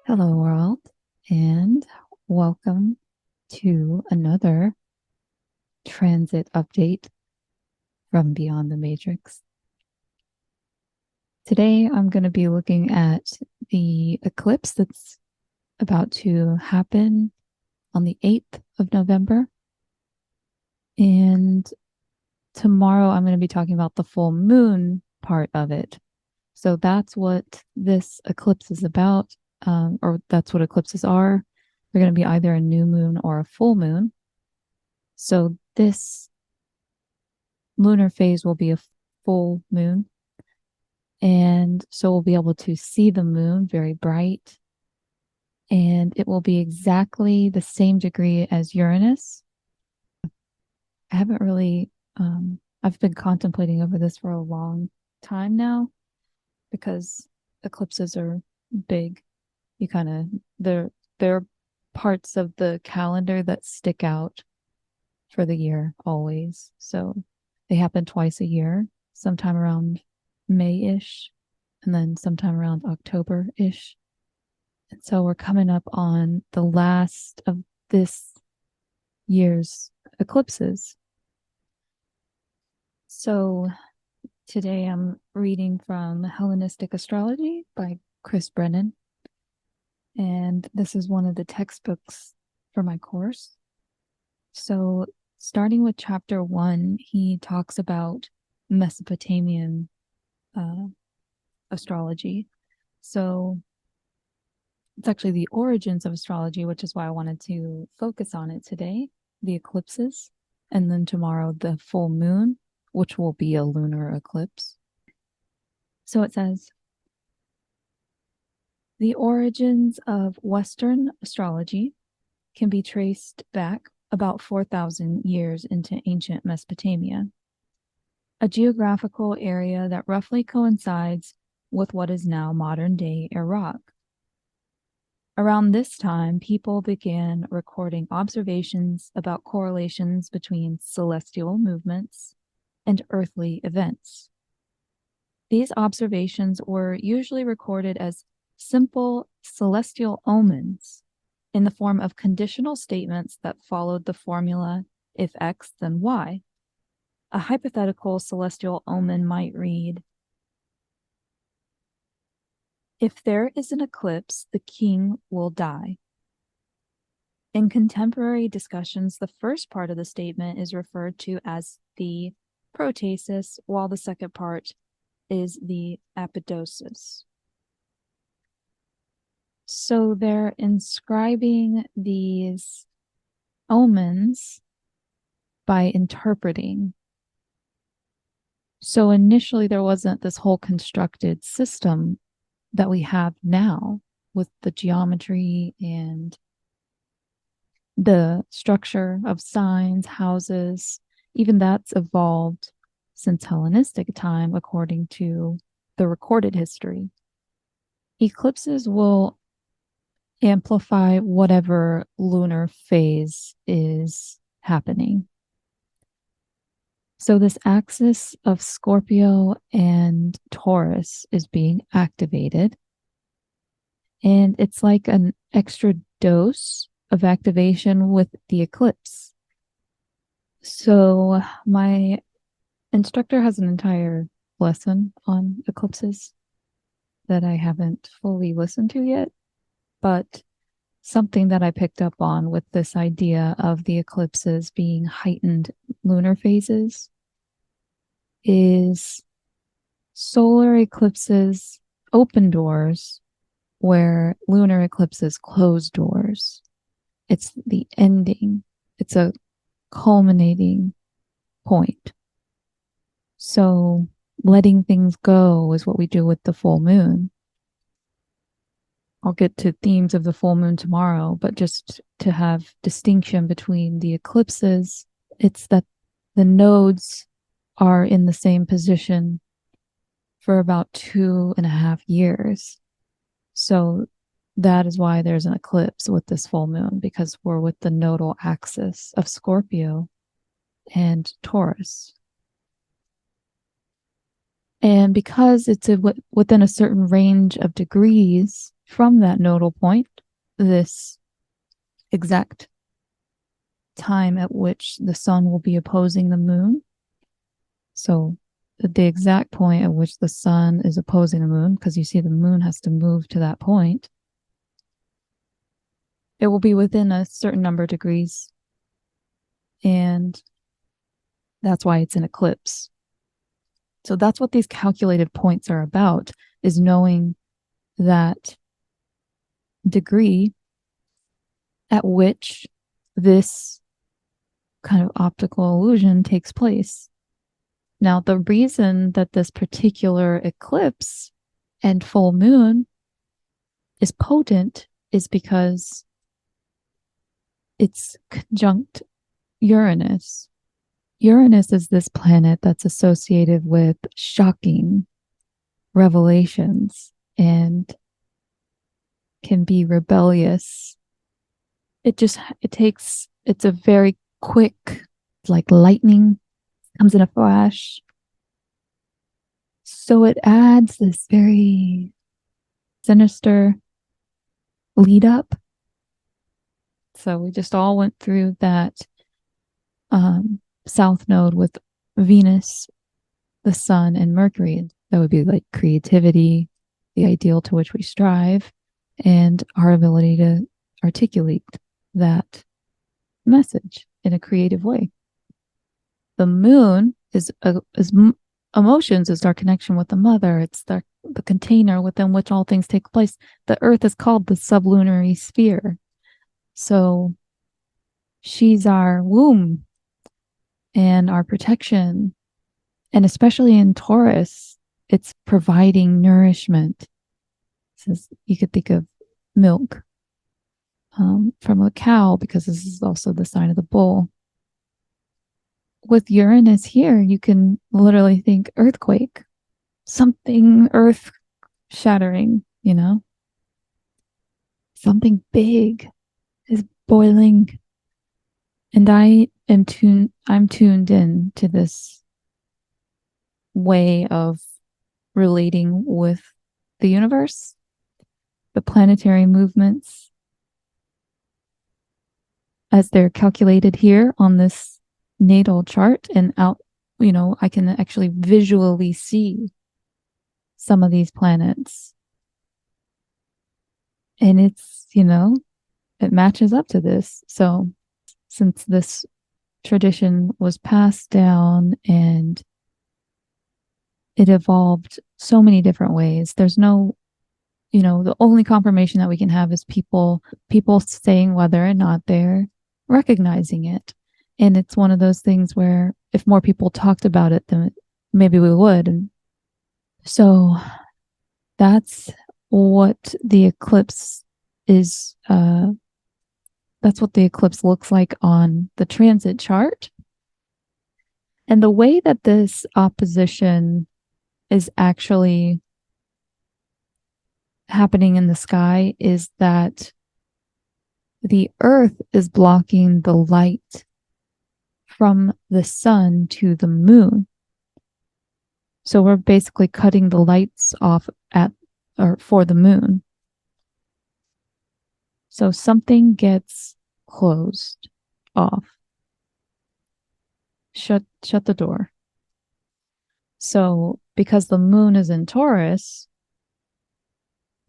Hello, world, and welcome to another transit update from Beyond the Matrix. Today, I'm going to be looking at the eclipse that's about to happen on the 8th of November. And tomorrow, I'm going to be talking about the full moon part of it. So that's what this eclipse is about. Or that's what eclipses are. They're going to be either a new moon or a full moon. So this lunar phase will be a full moon. And so we'll be able to see the moon very bright. And it will be exactly the same degree as Uranus. I haven't really, I've been contemplating over this for a long time now because eclipses are big. You kind of, there are parts of the calendar that stick out for the year always. So they happen twice a year, sometime around May-ish, and then sometime around October-ish. And so we're coming up on the last of this year's eclipses. So today I'm reading from Hellenistic Astrology by Chris Brennan. And this is one of the textbooks for my course. So starting with chapter 1, he talks about Mesopotamian astrology. So it's actually the origins of astrology, which is why I wanted to focus on it today, the eclipses, and then tomorrow the full moon, which will be a lunar eclipse. So it says, the origins of Western astrology can be traced back about 4,000 years into ancient Mesopotamia, a geographical area that roughly coincides with what is now modern-day Iraq. Around this time, people began recording observations about correlations between celestial movements and earthly events. These observations were usually recorded as simple celestial omens in the form of conditional statements that followed the formula, if X, then Y. A hypothetical celestial omen might read, if there is an eclipse, the king will die. In contemporary discussions, the first part of the statement is referred to as the protasis, while the second part is the apodosis. So they're inscribing these omens by interpreting. So initially there wasn't this whole constructed system that we have now with the geometry and the structure of signs, houses. Even that's evolved since Hellenistic time, according to the recorded history. Eclipses will amplify whatever lunar phase is happening. So this axis of Scorpio and Taurus is being activated. And it's like an extra dose of activation with the eclipse. So my instructor has an entire lesson on eclipses that I haven't fully listened to yet, but something that I picked up on with this idea of the eclipses being heightened lunar phases is solar eclipses open doors, where lunar eclipses close doors. It's the ending. It's a culminating point. So letting things go is what we do with the full moon. I'll get to themes of the full moon tomorrow, but just to have distinction between the eclipses, it's that the nodes are in the same position for about 2.5 years. So that is why there's an eclipse with this full moon, because we're with the nodal axis of Scorpio and Taurus. And because it's within a certain range of degrees from that nodal point, this exact time at which the sun will be opposing the moon. So the exact point at which the sun is opposing the moon, because you see the moon has to move to that point, it will be within a certain number of degrees. And that's why it's an eclipse. So that's what these calculated points are about, is knowing that degree at which this kind of optical illusion takes place. Now, the reason that this particular eclipse and full moon is potent is because it's conjunct Uranus. Uranus is this planet that's associated with shocking revelations and can be rebellious. It's a very quick, like lightning, comes in a flash. So it adds this very sinister lead up. So we just all went through that south node with Venus, the sun, and Mercury. That would be like creativity, the ideal to which we strive, and our ability to articulate that message in a creative way. The moon is emotions, is our connection with the mother. It's the container within which all things take place. The earth is called the sublunary sphere. So she's our womb and our protection. And especially in Taurus, it's providing nourishment. So you could think of milk from a cow, because this is also the sign of the bull. With Uranus here, you can literally think earthquake, something earth shattering, something big is boiling. And I'm tuned in to this way of relating with the universe, the planetary movements as they're calculated here on this natal chart, and I can actually visually see some of these planets. And it's, it matches up to this. So since this tradition was passed down and it evolved so many different ways, there's no, the only confirmation that we can have is people saying whether or not they're recognizing it. And it's one of those things where if more people talked about it, then maybe we would. And so that's what the eclipse is. That's what the eclipse looks like on the transit chart. And the way that this opposition is actually happening in the sky is that the earth is blocking the light from the sun to the moon. So we're basically cutting the lights off for the moon. So something gets closed off. Shut the door. So because the moon is in Taurus,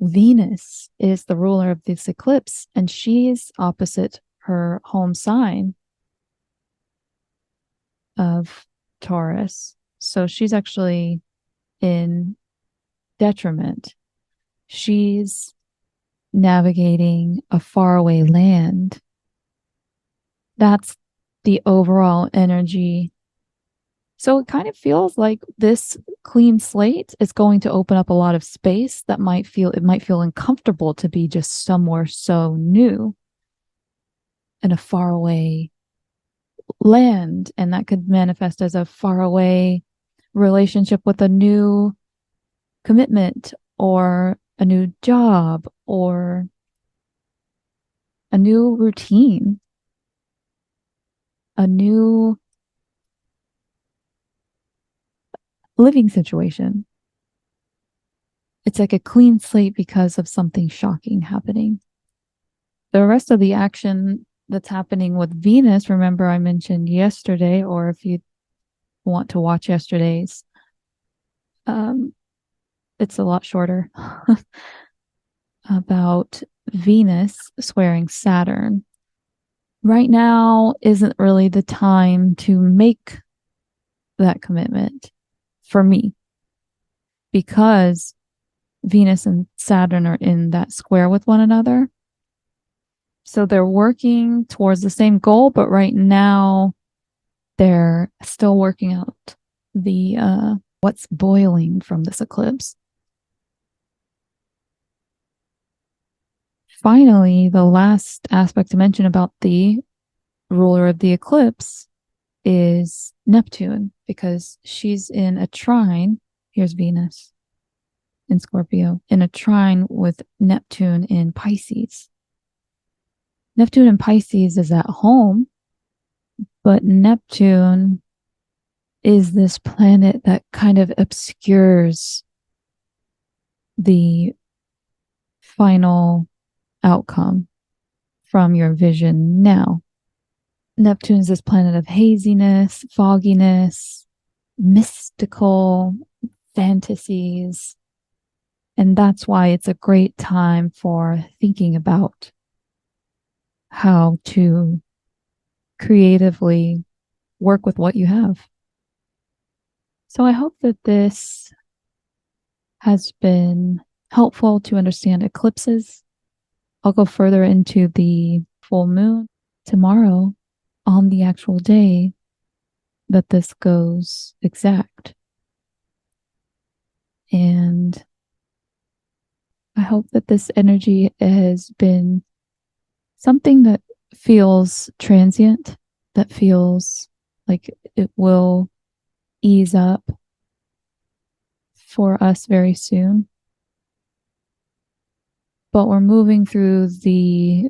Venus is the ruler of this eclipse, and she's opposite her home sign of Taurus. So she's actually in detriment she's navigating a faraway land. That's the overall energy. So it kind of feels like this clean slate is going to open up a lot of space that might feel uncomfortable to be just somewhere so new in a faraway land. And that could manifest as a faraway relationship with a new commitment or a new job or a new routine, a new living situation. It's like a clean slate because of something shocking happening. The rest of the action that's happening with Venus, remember I mentioned yesterday, or if you want to watch yesterday's, it's a lot shorter, about Venus squaring Saturn. Right now isn't really the time to make that commitment for me, because Venus and Saturn are in that square with one another. So they're working towards the same goal, but right now they're still working out the what's boiling from this eclipse. Finally, the last aspect to mention about the ruler of the eclipse is Neptune, because she's in a trine. Here's Venus in Scorpio, in a trine with Neptune in Pisces. Neptune in Pisces is at home, but Neptune is this planet that kind of obscures the final outcome from your vision now. Neptune's this planet of haziness, fogginess, mystical fantasies. And that's why it's a great time for thinking about how to creatively work with what you have. So I hope that this has been helpful to understand eclipses. I'll go further into the full moon tomorrow on the actual day that this goes exact. And I hope that this energy has been something that feels transient, that feels like it will ease up for us very soon. But we're moving through the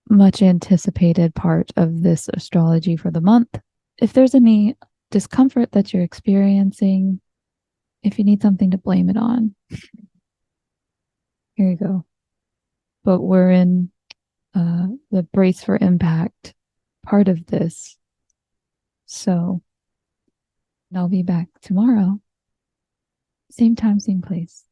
much anticipated part of this astrology for the month. If there's any discomfort that you're experiencing, if you need something to blame it on, here you go. But we're in the brace for impact part of this. So I'll be back tomorrow. Same time, same place.